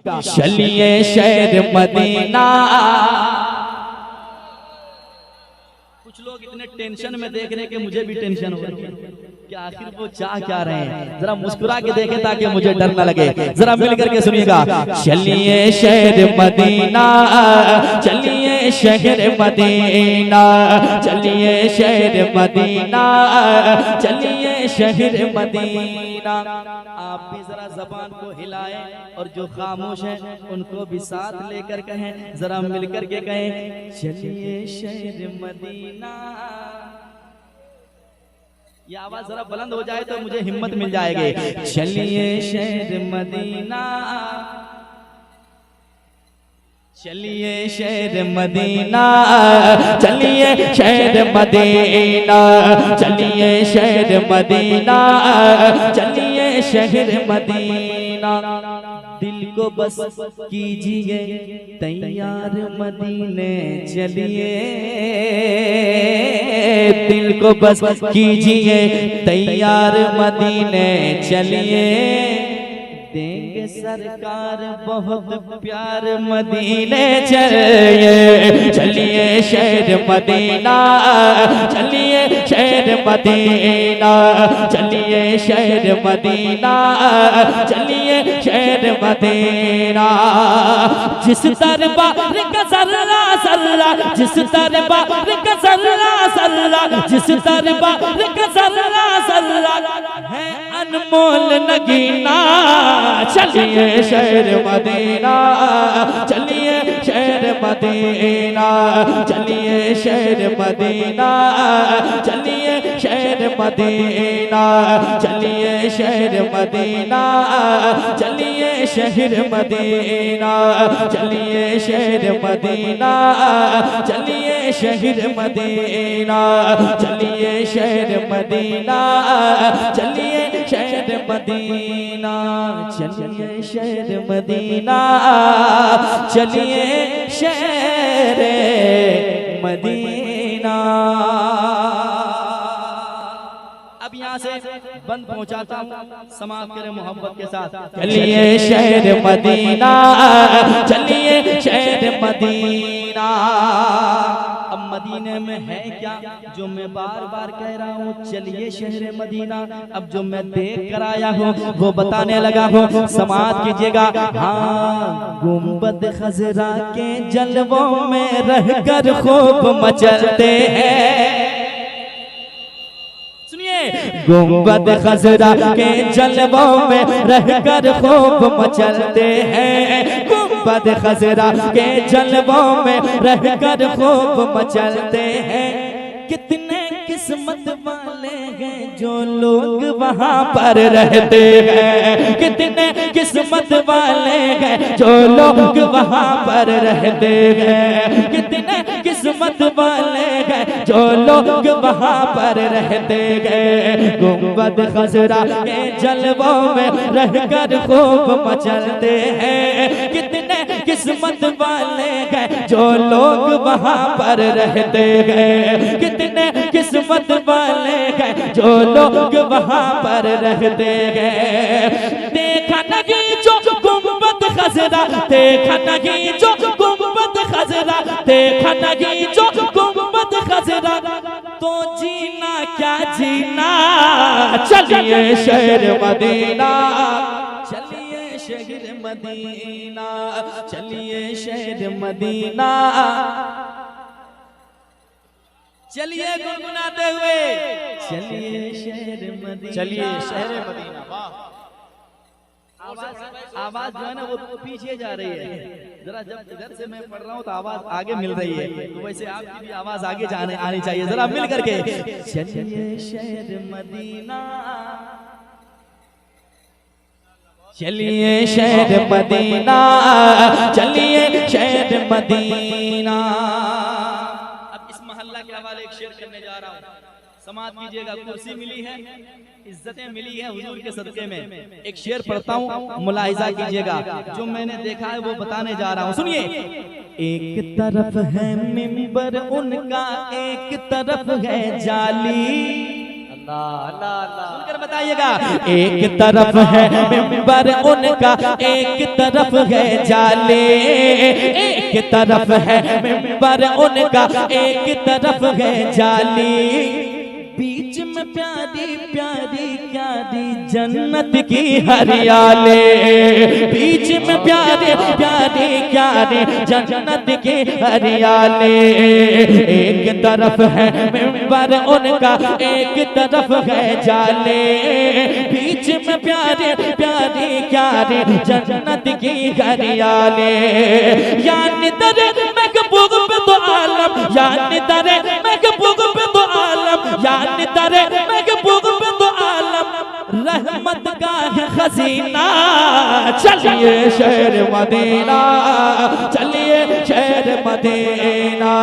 चलिए शहर मदीना। कुछ लोग इतने टेंशन में देख रहे हैं कि मुझे भी टेंशन हो रही है कि आखिर वो चाह क्या रहे हैं। जरा मुस्कुरा के देखें ताकि मुझे डर न लगे। जरा मिल करके सुनिएगा। चलिए शहर मदीना, चलिए शहर मदीना, चलिए शहर मदीना, चलिए शहर मदीना। आप भी जरा जबान को हिलाएं और जो खामोश हैं उनको भी साथ लेकर कहें। जरा मिलकर के कहें चलिए शहर मदीना। ये आवाज जरा बुलंद हो जाए तो मुझे हिम्मत मिल जाएगी। चलिए शहर मदीना, चलिए शहर मदीना, चलिए शहर मदीना, चलिए शहर मदीना, चलिए शहर मदीना। दिल को बस कीजिए तैयार मदीने चलिए, दिल को बस कीजिए तैयार मदीने चलिए। देंगे सरकार बहुत प्यार मदीने चलिए, चलिए शहर मदीना, चलिए शहर मदीना, चलिए शहर मदीना, चलिए शहर मदीना। जिस दरबार का सर्रा सर्रा, जिस दरबार का सर्रा सर्रा, जिस दरबार का सर्रा सर्रा है अनमोल नगीना। चलिए शहर मदीना, चलिए शहर मदीना, चलिए शहर मदीना, चलिए शहर मदीना, चलिए शहर मदीना, चलिए शहर मदीना, चलिए शहर मदीना, चलिए शहर मदीना, चलिए शहर मदीना, चलिए शहर मदीना, चलिए शहर मदीना, चलिए शहर मदीना। अब यहाँ से बंद पहुँचाता हूँ, समाप्त करें मोहब्बत के साथ। चलिए शहर मदीना, चलिए शहर मदीना। अब मदीने में है क्या जो मैं बार बार कह रहा हूँ, चलिए शहर मदीना। अब जो मैं देख कर आया हूँ वो बताने लगा हूँ, समाप्त कीजिएगा। हाँ, गुंबद खजरा के जलवों में रहकर खूब मचलते हैं। गुंबद खजरा के जलवों में रहकर खूब मचलते हैं, गुंबद खजरा के जलवों में रहकर खूब मचलते हैं। कितने किस्मत वाले हैं जो लोग वहाँ पर रहते हैं, कितने किस्मत वाले हैं जो लोग वहाँ पर रहते हैं, कितने किस्मत वाले हैं जो लोग वहाँ पर रहते हैं। गुंबद खजरा के जलवों में रहकर खूब मचलते हैं, कितने किस्मत वाले हैं जो लोग वहाँ पर रहते हैं, कितने किस्मत वाले हैं जो लोग वहाँ पर रहते हैं। देखा नहीं जो गुंबद खजरा, देखा नहीं जो गुंबद खजरा, देखा नहीं जो गुंबद खजरा, तो जीना क्या जीना। चलिए शहर मदीना, चलिए शहर मदीना, चलिए शहर मदीना। चलिए गुनगुनाते हुए चलिए शहर मदीना, चलिए शहर मदीना। वाह, आवाज जो है ना वो पीछे जा रही है। जरा जब इधर से मैं पढ़ रहा हूँ तो आवाज आगे मिल रही है, तो वैसे आपकी भी आवाज आगे जाने आनी चाहिए। जरा मिल करके चलिए शहर मदीना, चलिए शहर मदीना, चलिए शहर मदीना। के हवाले एक शेर करने जा रहा हूँ, समाप्त कीजिएगा। कुर्सी मिली है, इज्जतें मिली है हुजूर के सदके में। एक शेर पढ़ता हूँ, मुलाहिजा कीजिएगा। जो मैंने देखा है वो बताने जा रहा हूँ, सुनिए। एक तरफ है मिंबर उनका, एक तरफ है जाली, ला ला ला सुनकर बताइएगा। एक तरफ है मिंबर उनका, एक तरफ है जाले, एक तरफ है मिंबर उनका, एक तरफ है जाली, बीच में प्यारी प्यारी प्यारी जन्नत की हरियाली, बीच में प्यारे प्यारे प्यारे जन्नत की हरियाली, एक तरफ है मिंबर उनका, एक तरफ है जाले, बीच में प्यारे प्यारे प्यारे जन्नत की हरियाली, यानी दरे महबूब पे तो आलम, यानी दरे महबूब पे तो आलम, यानी दरे महबूब पे तो आलम, रहमत का है खजीना। चलिए शहर मदीना, चलिए शहर मदीना,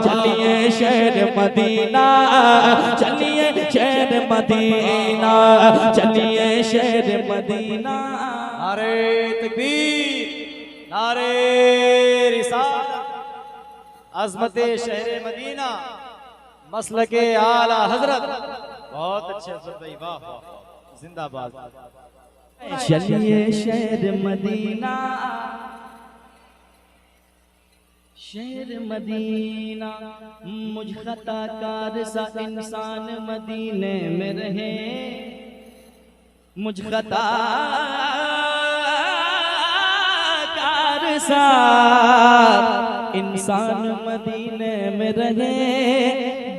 चलिए शहर मदीना, चलिए शहर मदीना, चलिए शहर मदीना। नारे तकबीर, नारे रिसालत, अज़मते शहर मदीना, मसलके आला हजरत। बहुत अच्छे हजरत भाई, वाह वाह, जिंदाबाद। चलिए शहर मदीना, शहर मदीना, मुझ खताकार सा इंसान मदीने में रहे, मुझ खताकार सा इंसान मदीने में रहे,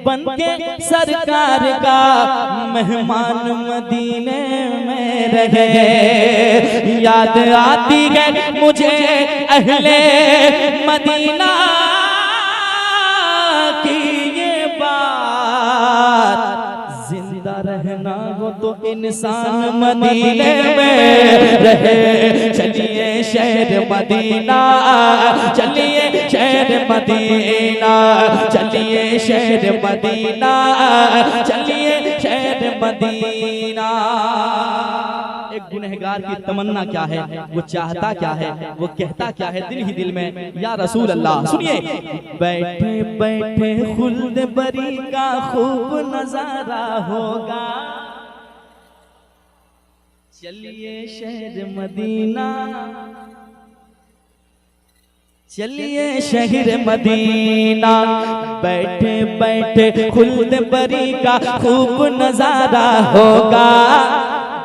बनके सरकार का मेहमान मदीने में रहे, याद आती है मुझे अहले मदीना की ये बात, जिंदा रहना हो तो इंसान मदीने में रहे। चलिए शहर मदीना, चलिए शहर मदीना, चलिए शहर मदीना, चलिए शहर मदीना। एक गुनहगार की तमन्ना क्या है, वो चाहता क्या है, वो कहता क्या है दिल ही दिल में, या रसूल अल्लाह। सुनिए, बैठे बैठे खुल्द बरी का खूब नजारा होगा, चलिए शहर मदीना, चलिए शहर मदीना, बैठे बैठे खुल्द बरी का खूब नजारा होगा,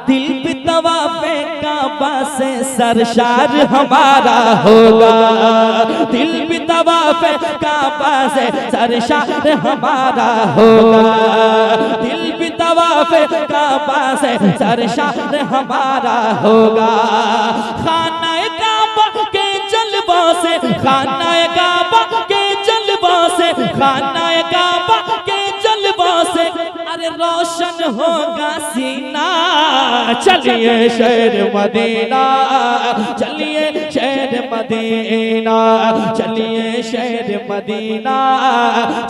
दिल भी तवाफ़े काबा से सरशार हमारा होगा, दिल भी तवाफ़े काबा से सरशार हमारा होगा, दिल भी तवाफ़े काबा से सरशार हमारा होगा, खाना काबा के जलवों से, खाना काबा के जलवों से, खाना काबा के जलवों से अरे रोशन होगा सीना। चलिए शहर मदीना, चलिए शहर मदीना, चलिए शहर मदीना,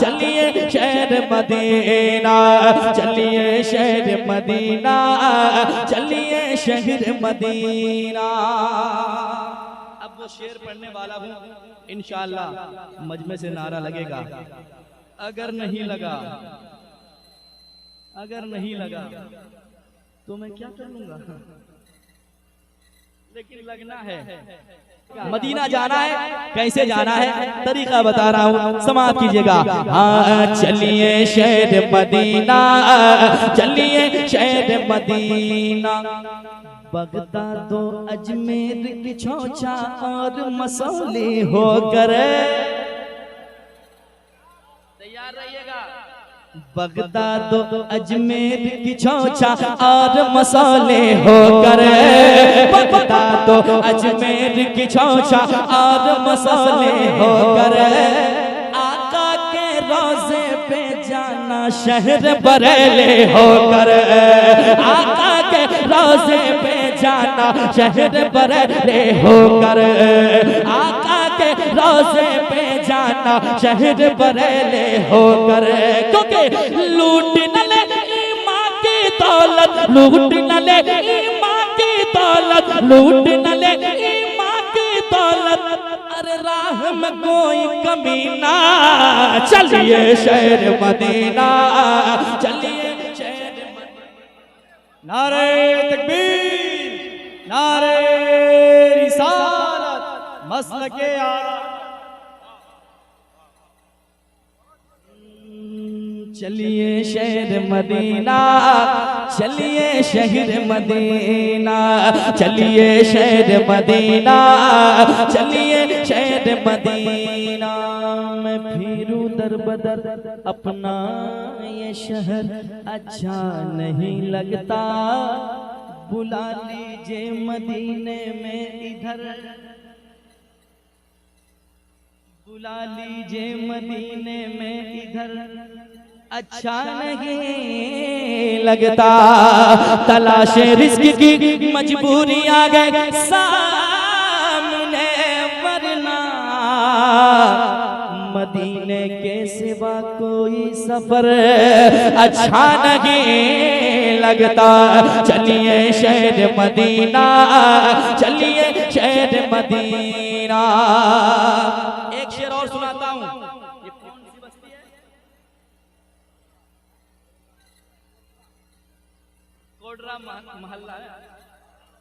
चलिए शहर मदीना, चलिए शहर मदीना, चलिए शहर मदीना। अब वो शेर पढ़ने वाला हूँ, इंशाअल्लाह मजमे से नारा लगेगा, अगर नहीं लगा, अगर नहीं लगा तो मैं क्या कर लूंगा, लेकिन लगना है। मदीना जाना है, कैसे जाना है तरीका बता रहा हूँ, समाप्त कीजिएगा। हाँ चलिए शहर मदीना, चलिए शहर मदीना, बगदाद अजमेर की छोचा और मसौली होकर, तैयार रहिएगा, बगदाद अजमेर की छोचा और मसौले होकर, बगदाद अजमेर की छोचा और मसौले होकर, आका के रोजे पे जाना शहर बरेली होकर, आका के रोजे पे जाना शहर बरेली होकर, आका के रोजे पे जाना शहर बरेली होकर, क्योंकि लूट न ले ईमां की दौलत, लूट न ले ईमां की दौलत, लूट न ले ईमां की दौलत, अरे राह में कोई कमी ना। चलिए शहर मदीना, चलिए शहर नारे तकबीर, नारे रिसालत, मसलके आला। चलिए शहर मदीना, चलिए शहर मदीना, चलिए शहर मदीना, चलिए शहर मदीना। मैं फिरूं दर बदर अपना ये शहर अच्छा नहीं लगता, बुला लीजिए मदीने में इधर, बुला लीजिए मदीने में इधर अच्छा नहीं लगता। तलाश रिस्क की मजबूरी आ गए सामने, वरना मदीने के सिवा कोई सफर अच्छा नहीं लगता। चलिए शहर मदीना, चलिए शहर मदीना। एक शेर और सुनाता हूँ। ये कौन सी बस्ती है? कोडरा महल्ला है,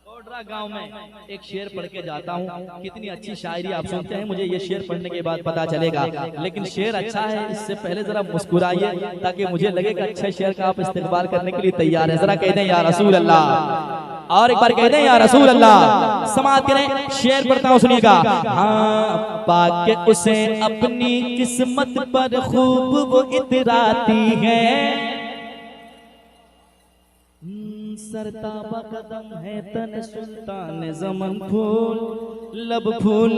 कोडरा गांव में एक शेर पढ़ के जाता हूँ। कितनी अच्छी शायरी आप सुनते हैं, मुझे ये शेर पढ़ने के बाद पता चलेगा। लेकिन शेर अच्छा है, इससे पहले जरा मुस्कुराइए ताकि मुझे लगे कि अच्छे शेर का आप इस्तेमाल करने के लिए तैयार है। जरा कह दें या रसूल अल्लाह, और एक बार कह दें या रसूल अल्लाह। समाअत करें, शेर पढ़ता हूँ, सुनिएगा। हाँ, पाके उसे अपनी किस्मत पर खूब वो इतराती है, सरताबा कदम है तन सुल्तान ज़मन फूल, लब फूल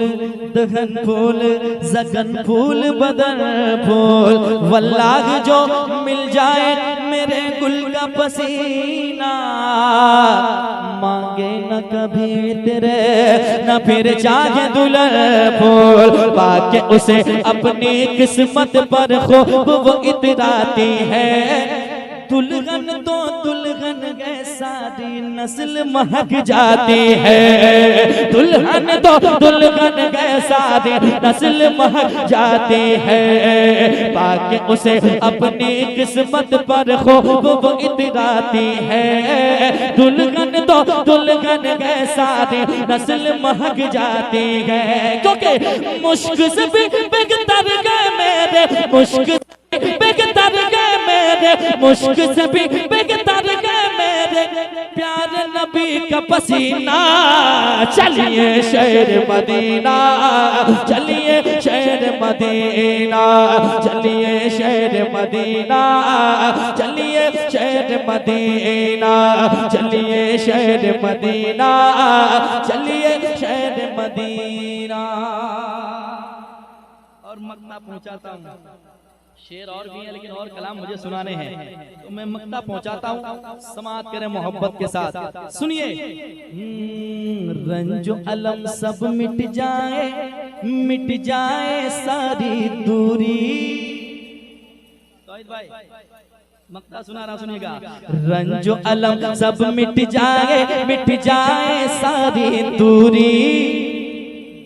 दहन फूल ज़गन फूल बदन फूल। वल्लाह जो मिल जाए मेरे गुल का पसीना, मांगे न कभी तेरे न फिर चाहे दुल्हन फूल। पाके उसे अपनी किस्मत पर खूब वो इतराती है, दुल्हन तो दुल्हन गए सारी नस्ल महक जाती है, दुल्हन तो दुल्हन गए सारी नस्ल महक जाती है। पाके उसे अपनी किस्मत पर खूब वो इतराती है, दुल्हन तो दुल्हन गए सारी नस्ल महक जाती है। क्योंकि मुश्क से भी बेगतर गए मेरे, मुश्क बेगतर गए मेरे, मुश्क से भी बेगतर गए मेरे प्यार नबी का पसीना। चलिए शहर मदीना, चलिए शहर मदीना, चलिए शहर मदीना, चलिए शहर मदीना, चलिए शहर मदीना, चलिए शहर मदीना। और मक्का पहुंचाता हूँ, शेर और भी है लेकिन और कलाम मुझे सुनाने हैं, तो मैं मक्ता पहुंचाता हूँ। समाअत करें मोहब्बत के साथ, सुनिए। रंजो अलम सब मिट जाए सारी दूरी। भाई मक्ता सुना रहा, सुनिएगा। रंजो अलम सब मिट जाए सारी दूरी,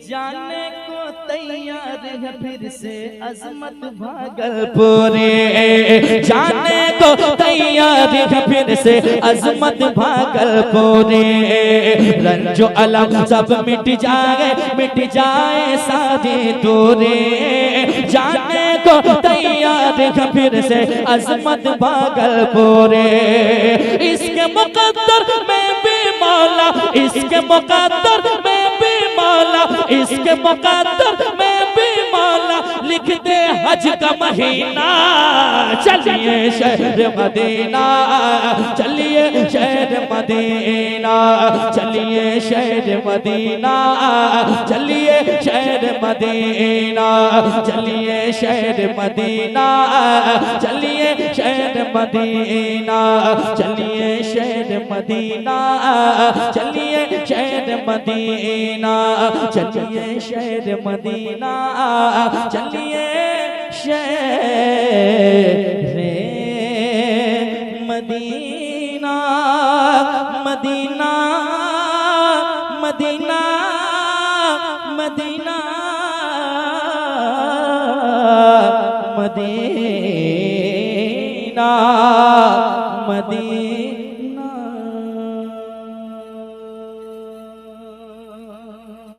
जाने को तैयार है फिर से अजमत भागलपुरी, जाने को तैयार है फिर से अजमत भागलपुरी। रंजो अलम सब मिट जाए सारी दूरी, जाने को तैयार है फिर से अजमत भागलपुरी। इसके मुकद्दर में भी मौला, इसके मुकद्दर में भी मौला, इसके मुकद्दर में भी मौला लिख दे हज का महीना। चलिए शहर मदीना, चलिए शहर मदीना, चलिए शहर मदीना, चलिए शहर मदीना, चलिए शहर मदीना, चलिए शहर मदीना, चलिए शहर मदीना, चलिए शहर मदीना, चलिए शहर मदीना, चलिए शहर Medina. Medina Medina Medina Medina.